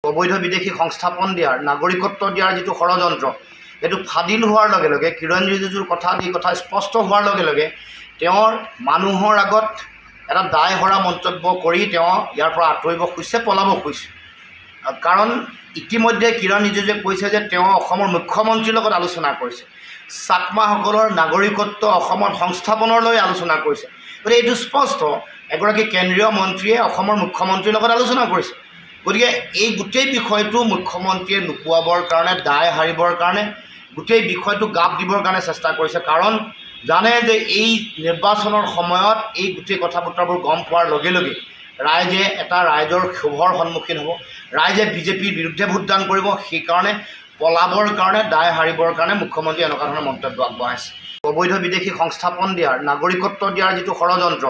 অবৈধ বিদেশী সংস্থাপন দিয়াৰ নাগৰিকত্ব দিয়াৰ যিটো ষড়যন্ত্ৰ এইটো ফাদিল হোৱাৰ লগে লগে কিৰণ ৰিজিজুৰ কথা এই কথা স্পষ্ট হোৱাৰ লগে লগে তেওঁৰ মানুহৰ আগত এটা দায় হৰা মন্তব্য কৰি তেওঁ ইয়াৰ পৰা আঁতৰিব খুজিছে, পলাব খুজিছে। কাৰণ ইতিমধ্যে কিৰণ ৰিজিজুৱে কৈছে যে তেওঁ অসমৰ মুখ্যমন্ত্ৰীৰ লগত আলোচনা কৰিছে, চাকমাসকলৰ নাগৰিকত্ব অসমত সংস্থাপনৰ লৈ আলোচনা কৰিছে। গতিকে এইটো স্পষ্ট এগৰাকী কেন্দ্ৰীয় মন্ত্ৰীয়ে অসমৰ মুখ্যমন্ত্ৰীৰ লগত আলোচনা কৰিছে। গতিকে এই গোটেই বিষয়টো মুখ্যমন্ত্ৰীয়ে লুকুৱাবৰ কাৰণে, দায় সাৰিবৰ কাৰণে, গোটেই বিষয়টো গাপ দিবৰ কাৰণে চেষ্টা কৰিছে। কাৰণ জানে যে এই নিৰ্বাচনৰ সময়ত এই গোটেই কথা বতৰাবোৰ গম পোৱাৰ লগে লগে ৰাইজে এটা ৰাইজৰ ক্ষোভৰ সন্মুখীন হ'ব, ৰাইজে বিজেপিৰ বিৰুদ্ধে ভোটদান কৰিব। সেইকাৰণে পলাবৰ কাৰণে, দায় সাৰিবৰ কাৰণে মুখ্যমন্ত্ৰীয়ে এনেকুৱা ধৰণৰ মন্তব্য আগবঢ়াইছে। অবৈধ বিদেশী সংস্থাপন দিয়াৰ নাগৰিকত্ব দিয়াৰ যিটো ষড়যন্ত্ৰ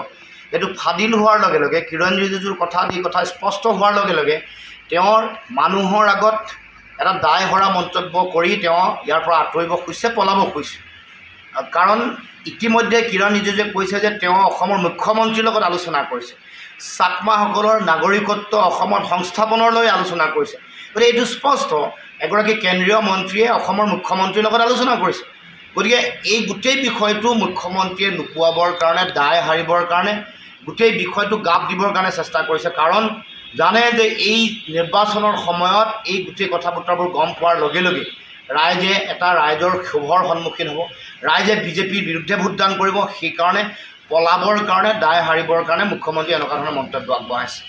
এইটো ফাদিল হোৱাৰ লগে লগে কিৰণ ৰিজিজুৰ কথা এই কথা স্পষ্ট হোৱাৰ লগে লগে তেওঁৰ মানুহৰ আগত এটা দায় হৰা মন্তব্য কৰি তেওঁ ইয়াৰ পৰা আঁতৰিব খুজিছে, পলাব খুজিছে। কাৰণ ইতিমধ্যে কিৰণ ৰিজিজুৱে কৈছে যে তেওঁ অসমৰ মুখ্যমন্ত্ৰীৰ লগত আলোচনা কৰিছে, চাকমাসকলৰ নাগৰিকত্ব অসমত সংস্থাপনৰ লৈ আলোচনা কৰিছে। গতিকে এইটো স্পষ্ট এগৰাকী কেন্দ্ৰীয় মন্ত্ৰীয়ে অসমৰ মুখ্যমন্ত্ৰীৰ লগত আলোচনা কৰিছে। গতিকে এই গোটেই বিষয়টো মুখ্যমন্ত্ৰীয়ে লুকুৱাবৰ কাৰণে, দায় সাৰিবৰ কাৰণে, গোটেই বিষয়টো গাপ দিবৰ কাৰণে চেষ্টা কৰিছে। কাৰণ জানে যে এই নিৰ্বাচনৰ সময়ত এই গোটেই কথা বতৰাবোৰ গম পোৱাৰ লগে লগে ৰাইজে এটা ৰাইজৰ ক্ষোভৰ সন্মুখীন হ'ব, ৰাইজে বিজেপিৰ বিৰুদ্ধে ভোটদান কৰিব। সেইকাৰণে পলাবৰ কাৰণে, দায় সাৰিবৰ কাৰণে মুখ্যমন্ত্ৰীয়ে এনেকুৱা ধৰণৰ মন্তব্য আগবঢ়াইছে।